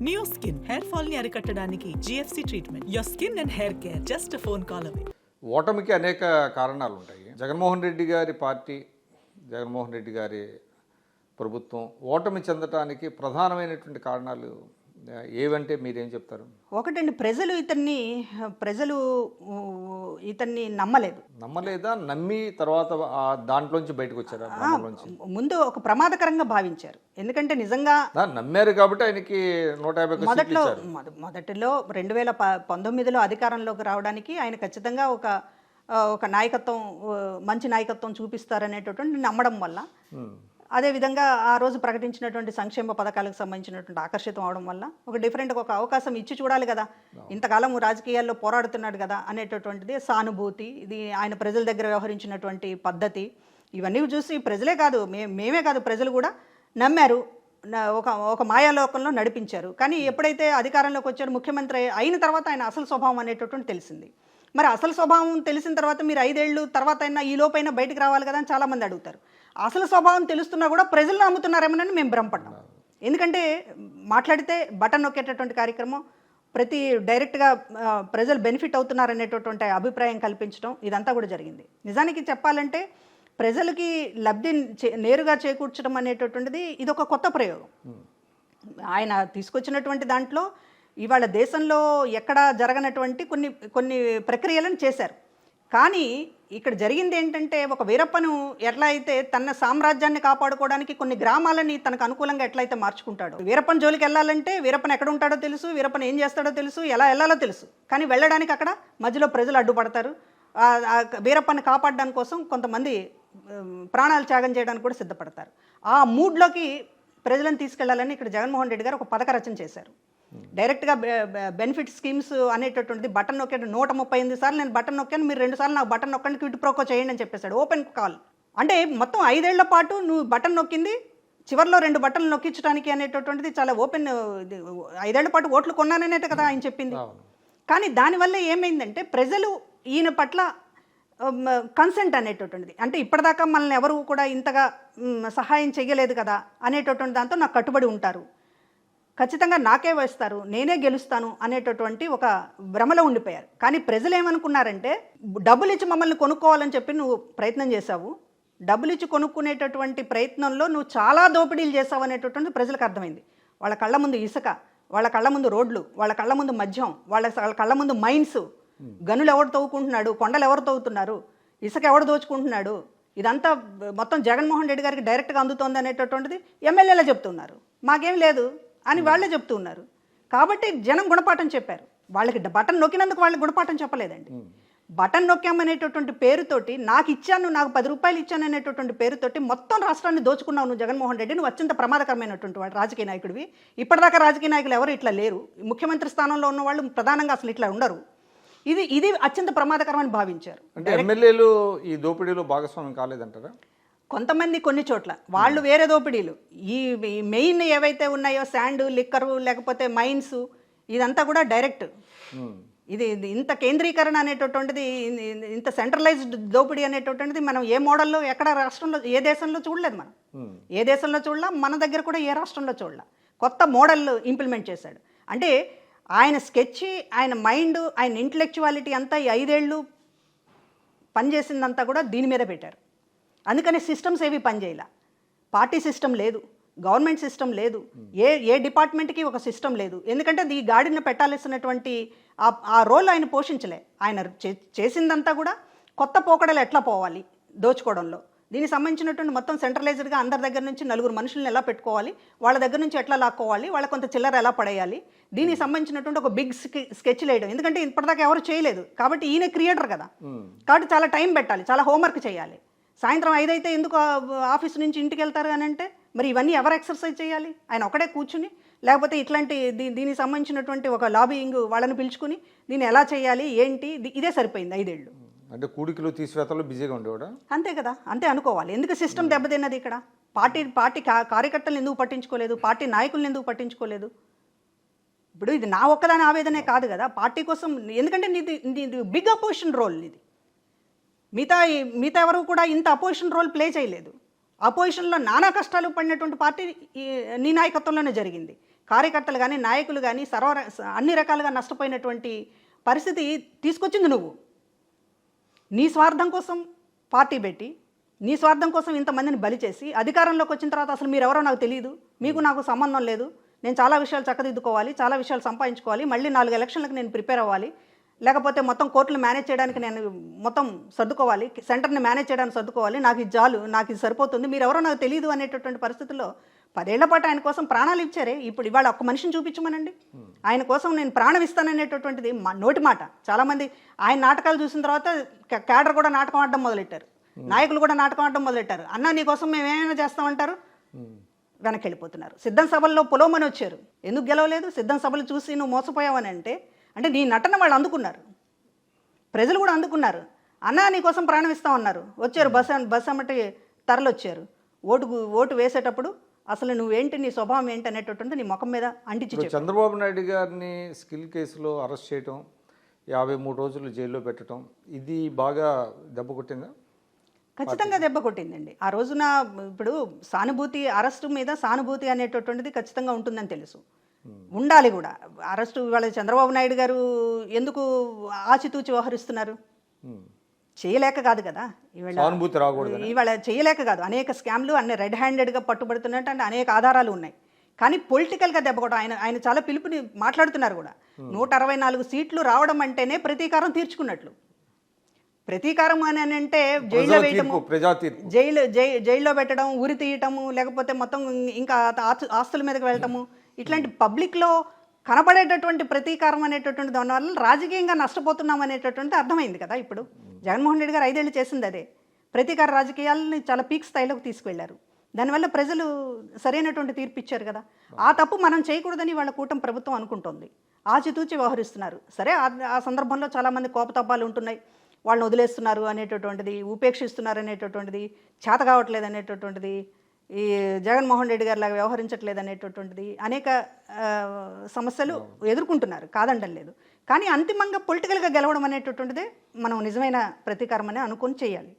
New skin hair fall ని అరికట్టడానికి GFC treatment. Your skin and hair care just phone call away. ఓటమికి అనేక కారణాలు ఉంటాయి. జగన్మోహన్ రెడ్డి గారి పార్టీ, జగన్మోహన్ రెడ్డి గారి ప్రభుత్వం ఓటమి చెందటానికి ప్రధానమైనటువంటి కారణాలు ఏవంటే మీరేం చెప్తారు? ఒకటండి, ప్రజలు ఇతన్ని నమ్మలేదా? నమ్మి తర్వాత దాంట్లోంచి బయటకు వచ్చారా? ముందు ఒక ప్రమాదకరంగా భావించారు. ఎందుకంటే నిజంగా నమ్మారు కాబట్టి ఆయనకి 150 మొదటిలో 2019లో అధికారంలోకి రావడానికి ఆయన ఖచ్చితంగా ఒక నాయకత్వం, మంచి నాయకత్వం చూపిస్తారనేటటువంటి నమ్మడం వల్ల, అదేవిధంగా ఆ రోజు ప్రకటించినటువంటి సంక్షేమ పథకాలకు సంబంధించినటువంటి ఆకర్షితం అవడం వల్ల ఒక డిఫరెంట్గా ఒక అవకాశం ఇచ్చి చూడాలి కదా, ఇంతకాలం రాజకీయాల్లో పోరాడుతున్నాడు కదా అనేటటువంటిది సానుభూతి, ఇది ఆయన ప్రజల దగ్గర వ్యవహరించినటువంటి పద్ధతి, ఇవన్నీ చూసి ప్రజలే కాదు, మేమే కాదు, ప్రజలు కూడా నమ్మారు, ఒక మాయాలోకంలో నడిపించారు. కానీ ఎప్పుడైతే అధికారంలోకి వచ్చారు, ముఖ్యమంత్రి అయిన తర్వాత ఆయన అసలు స్వభావం అనేటటువంటి తెలిసింది. మరి అసలు స్వభావం తెలిసిన తర్వాత మీరు 5 ఏళ్ళు తర్వాత అయినా ఈ లోపైనా బయటకు రావాలి కదా అని చాలామంది అడుగుతారు. అసలు స్వభావం తెలుస్తున్నా కూడా ప్రజలు నమ్ముతున్నారేమోనని మేము భ్రమపడ్డాం. ఎందుకంటే మాట్లాడితే బటన్ నొక్కేటటువంటి కార్యక్రమం, డైరెక్ట్గా ప్రజలు బెనిఫిట్ అవుతున్నారనేటటువంటి అభిప్రాయం కల్పించడం, ఇదంతా కూడా జరిగింది. నిజానికి చెప్పాలంటే ప్రజలకి లబ్ధి నేరుగా చేకూర్చడం అనేటటువంటిది ఇది ఒక కొత్త ప్రయోగం. ఆయన తీసుకొచ్చినటువంటి దాంట్లో ఇవాళ దేశంలో ఎక్కడ జరగనటువంటి కొన్ని ప్రక్రియలను చేశారు. కానీ ఇక్కడ జరిగింది ఏంటంటే, ఒక వీరప్పను ఎట్లా అయితే తన సామ్రాజ్యాన్ని కాపాడుకోవడానికి కొన్ని గ్రామాలని తనకు అనుకూలంగా ఎట్లయితే మార్చుకుంటాడో, వీరప్పన్ జోలికి వెళ్ళాలంటే వీరప్పన్ ఎక్కడ ఉంటాడో తెలుసు, వీరప్పన్ ఏం చేస్తాడో తెలుసు, ఎలా వెళ్ళాలో తెలుసు. కానీ వెళ్ళడానికి అక్కడ మధ్యలో ప్రజలు అడ్డుపడతారు. వీరప్పని కాపాడడానికి కోసం కొంతమంది ప్రాణాలు త్యాగం చేయడానికి కూడా సిద్ధపడతారు. ఆ మూడ్లోకి ప్రజలను తీసుకెళ్లాలని ఇక్కడ జగన్మోహన్ రెడ్డి గారు ఒక పథక రచన చేశారు. డైరెక్ట్గా బెనిఫిట్ స్కీమ్స్ అనేటటువంటిది బటన్ నొక్కాడు. 138 సార్లు నేను బటన్ నొక్కాను, మీరు 2 సార్లు నాకు బటన్ నొక్కండి, క్విట్ ప్రోకో చేయండి అని చెప్పేశాడు. Open call. అంటే మొత్తం 5 ఏళ్ల పాటు నువ్వు బటన్ నొక్కింది, చివరిలో 2 బటన్లు నొక్కించడానికి అనేటటువంటిది చాలా ఓపెన్. 5 ఏళ్ల పాటు ఓట్లు కొన్నాననేట కదా ఆయన చెప్పింది. కానీ దానివల్ల ఏమైందంటే ప్రజలు ఈయన పట్ల కన్సెంట్ అనేటటువంటిది, అంటే ఇప్పటిదాకా మనల్ని ఎవరు కూడా ఇంతగా సహాయం చేయలేదు కదా అనేటటువంటి దాంతో నాకు కట్టుబడి ఉంటారు, ఖచ్చితంగా నాకే వేస్తారు, నేనే గెలుస్తాను అనేటటువంటి ఒక భ్రమలో ఉండిపోయారు. కానీ ప్రజలు ఏమనుకున్నారంటే, డబ్బులు ఇచ్చి మమ్మల్ని కొనుక్కోవాలని చెప్పి నువ్వు ప్రయత్నం చేశావు, డబ్బులు ఇచ్చి కొనుక్కునేటటువంటి ప్రయత్నంలో నువ్వు చాలా దోపిడీలు చేసావు అనేటటువంటి ప్రజలకు అర్థమైంది. వాళ్ళ కళ్ళ ముందు ఇసుక, వాళ్ళ కళ్ళ ముందు రోడ్లు, వాళ్ళ కళ్ళ ముందు మద్యం, వాళ్ళ కళ్ళ ముందు మైన్స్, గనులు ఎవరు తవ్వుకుంటున్నాడు, కొండలు ఎవరు తవ్వుతున్నారు, ఇసుక ఎవరు దోచుకుంటున్నాడు, ఇదంతా మొత్తం జగన్మోహన్ రెడ్డి గారికి డైరెక్ట్గా అందుతోంది అనేటటువంటిది ఎమ్మెల్యేలే చెప్తున్నారు. మాకేం లేదు అని వాళ్ళే చెప్తూ ఉన్నారు. కాబట్టి జనం గుణపాఠం చెప్పారు. వాళ్ళకి బటన్ నొక్కినందుకు వాళ్ళకి గుణపాఠం చెప్పలేదండి. బటన్ నొక్కామనేటటువంటి పేరుతోటి, నాకు 10 రూపాయలు ఇచ్చాను అనేటటువంటి పేరుతోటి మొత్తం రాష్ట్రాన్ని దోచుకున్నావు నువ్వు జగన్మోహన్ రెడ్డి. నువ్వు అత్యంత ప్రమాదకరమైనటువంటి వాడు రాజకీయ నాయకుడివి. ఇప్పటిదాకా రాజకీయ నాయకులు ఎవరు ఇట్లా లేరు. ముఖ్యమంత్రి స్థానంలో ఉన్న వాళ్ళు ప్రధానంగా అసలు ఇట్లా ఉండరు. ఇది అత్యంత ప్రమాదకరమని భావించారు. అంటే ఎమ్మెల్యేలు ఈ దోపిడీలో భాగస్వామ్యం కాలేదంటారా? కొంతమంది కొన్ని చోట్ల వాళ్ళు వేరే దోపిడీలు, ఈ మెయిన్ ఏవైతే ఉన్నాయో శాండ్, లిక్కరు, లేకపోతే మైన్స్, ఇదంతా కూడా డైరెక్ట్. ఇది ఇంత కేంద్రీకరణ అనేటటువంటిది, ఇంత సెంట్రలైజ్డ్ దోపిడీ అనేటటువంటిది మనం ఏ మోడల్లో ఎక్కడ రాష్ట్రంలో ఏ దేశంలో చూడలేదు. మనం ఏ దేశంలో చూడలా, మన దగ్గర కూడా ఏ రాష్ట్రంలో చూడలా. కొత్త మోడల్ ఇంప్లిమెంట్ చేశాడు. అంటే ఆయన స్కెచ్, ఆయన మైండ్, ఆయన ఇంటలెక్చువాలిటీ అంతా ఈ 5 ఏళ్ళు పనిచేసిందంతా కూడా దీని మీద పెట్టారు. అందుకని సిస్టమ్స్ ఏవి పనిచేయాల. పార్టీ సిస్టమ్ లేదు, గవర్నమెంట్ సిస్టమ్ లేదు, ఏ డిపార్ట్మెంట్కి ఒక సిస్టమ్ లేదు. ఎందుకంటే ఈ గాడిని పెట్టాల్సినటువంటి ఆ రోల్ ఆయన పోషించలే. ఆయన చేసిందంతా కూడా కొత్త పోకడలు ఎట్లా పోవాలి దోచుకోవడంలో, దీనికి సంబంధించినటువంటి మొత్తం సెంట్రలైజ్డ్గా అందరి దగ్గర నుంచి 4 మనుషులను ఎలా పెట్టుకోవాలి, వాళ్ళ దగ్గర నుంచి ఎట్లా లాక్కోవాలి, వాళ్ళ కొంత చిల్లర ఎలా పడేయాలి, దీనికి సంబంధించినటువంటి ఒక బిగ్ స్కెచ్ వేయడం. ఎందుకంటే ఇప్పటిదాకా ఎవరు చేయలేదు కాబట్టి ఈయన క్రియేటర్ కదా, కాబట్టి చాలా టైం పెట్టాలి, చాలా హోంవర్క్ చేయాలి. సాయంత్రం 5 అయితే ఎందుకు ఆఫీస్ నుంచి ఇంటికి వెళ్తారు అని అంటే, మరి ఇవన్నీ ఎవరు ఎక్సర్సైజ్ చేయాలి? ఆయన ఒకడే కూర్చుని, లేకపోతే ఇట్లాంటి దీనికి సంబంధించినటువంటి ఒక లాబియింగ్ వాళ్ళని పిలుచుకుని దీన్ని ఎలా చేయాలి ఏంటి, ఇదే సరిపోయింది 5 ఏళ్ళు. అంటే కూడికలు తీసివేతలు బిజీగా ఉండేవాడా? అంతే కదా, అంతే అనుకోవాలి. ఎందుకు సిస్టమ్ దెబ్బతిన్నది ఇక్కడ? పార్టీ కార్యకర్తలను ఎందుకు పట్టించుకోలేదు, పార్టీ నాయకులను ఎందుకు పట్టించుకోలేదు? ఇప్పుడు ఇది నా ఒక్కదాని ఆవేదనే కాదు కదా, పార్టీ కోసం. ఎందుకంటే నీది బిగ్ అపోజిషన్ రోల్. ఇది మిగతా ఎవరు కూడా ఇంత అపోజిషన్ రోల్ ప్లే చేయలేదు. అపోజిషన్లో నానా కష్టాలు పడినటువంటి పార్టీ నీ నాయకత్వంలోనే జరిగింది. కార్యకర్తలు కానీ నాయకులు కానీ అన్ని రకాలుగా నష్టపోయినటువంటి పరిస్థితి తీసుకొచ్చింది నువ్వు. నీ స్వార్థం కోసం పార్టీ పెట్టి, నీ స్వార్థం కోసం ఇంతమందిని బలి చేసి అధికారంలోకి వచ్చిన తర్వాత అసలు మీరెవరో నాకు తెలియదు, మీకు నాకు సంబంధం లేదు, నేను చాలా విషయాలు చక్కదిద్దుకోవాలి, చాలా విషయాలు సంపాదించుకోవాలి, మళ్ళీ 4 ఎలక్షన్లకు నేను ప్రిపేర్ అవ్వాలి, లేకపోతే మొత్తం కోర్టులు మేనేజ్ చేయడానికి నేను మొత్తం సర్దుకోవాలి, సెంటర్ని మేనేజ్ చేయడానికి సర్దుకోవాలి, నాకు ఇది చాలు, నాకు ఇది సరిపోతుంది, మీరెవరో నాకు తెలియదు అనేటటువంటి పరిస్థితుల్లో 10 ఏళ్ల పాటు ఆయన కోసం ప్రాణాలు ఇచ్చారే. ఇప్పుడు ఇవాళ ఒక్క మనిషిని చూపించమనండి, ఆయన కోసం నేను ప్రాణం ఇస్తాననేటటువంటిది నోటి మాట. చాలామంది ఆయన నాటకాలు చూసిన తర్వాత క్యాడర్ కూడా నాటకం ఆడడం మొదలెట్టారు, నాయకులు కూడా నాటకం ఆడడం మొదలెట్టారు. అన్న నీ కోసం మేము ఏమైనా చేస్తామంటారు, వెనక్కి వెళ్ళిపోతున్నారు. సిద్ధం సభల్లో పొలోమని వచ్చారు, ఎందుకు గెలవలేదు? సిద్ధం సభలు చూసి నువ్వు మోసపోయావని అంటే నీ నటన వాళ్ళు అందుకున్నారు, ప్రజలు కూడా అందుకున్నారు. అన్న నీ కోసం ప్రాణం ఇస్తామన్నారు, వచ్చారు, బస్ అమ్మటి తరలి వచ్చారు. ఓటు వేసేటప్పుడు అసలు నువ్వేంటి, నీ స్వభావం ఏంటి అనేటటువంటి నీ ముఖం మీద అంటించి చెప్పారు. చంద్రబాబు నాయుడు గారిని స్కిల్ కేసులో అరెస్ట్ చేయటం, 53 రోజులు జైల్లో పెట్టడం, ఇది బాగా దెబ్బ కొట్టిందా? ఖచ్చితంగా దెబ్బ కొట్టిందండి. ఆ రోజున ఇప్పుడు సానుభూతి, అరెస్టు మీద సానుభూతి అనేటటువంటిది ఖచ్చితంగా ఉంటుందని తెలుసు, ఉండాలి కూడా. అరెస్టు ఇవాళ చంద్రబాబు నాయుడు గారు ఎందుకు ఆచితూచి వ్యవహరిస్తున్నారు? చేయలేక కాదు కదా, ఇవాళ చేయలేక కాదు, అనేక స్కామ్లు అన్ని రెడ్ హ్యాండెడ్గా పట్టుబడుతున్నట్టు అంటే అనేక ఆధారాలు ఉన్నాయి. కానీ పొలిటికల్గా దెబ్బకొట్టడం, ఆయన చాలా పిలుపుని మాట్లాడుతున్నారు కూడా. 164 సీట్లు రావడం అంటేనే ప్రతీకారం తీర్చుకున్నట్లు. ప్రతీకారం అని అంటే జైల్లో వేయటము, జైల్లో పెట్టడం, ఉరి తీయటము, లేకపోతే మొత్తం ఇంకా ఆస్తుల మీదకి వెళ్ళటము, ఇట్లాంటి పబ్లిక్లో కనపడేటటువంటి ప్రతీకారం అనేటటువంటి దానివల్ల రాజకీయంగా నష్టపోతున్నాం అనేటటువంటి అర్థమైంది కదా. ఇప్పుడు జగన్మోహన్ రెడ్డి గారు 5 ఏళ్ళు చేసింది అదే, ప్రతీకార రాజకీయాలని చాలా పీక్ స్థాయిలోకి తీసుకువెళ్లారు. దానివల్ల ప్రజలు సరైనటువంటి తీర్పు ఇచ్చారు కదా. ఆ తప్పు మనం చేయకూడదని వాళ్ళ కూటమి ప్రభుత్వం అనుకుంటోంది, ఆచితూచి వ్యవహరిస్తున్నారు. సరే, ఆ సందర్భంలో చాలామంది కోపతాపాలు ఉంటున్నాయి, వాళ్ళని వదిలేస్తున్నారు అనేటటువంటిది, ఉపేక్షిస్తున్నారు అనేటటువంటిది, చేత కావట్లేదు అనేటటువంటిది, ఈ జగన్మోహన్ రెడ్డి గారిలాగా వ్యవహరించట్లేదు అనేటటువంటిది అనేక సమస్యలు ఎదుర్కొంటున్నారు, కాదండం లేదు. కానీ అంతిమంగా పొలిటికల్గా గెలవడం అనేటటువంటిదే మనం నిజమైన ప్రతీకారం అని అనుకొని చేయాలి.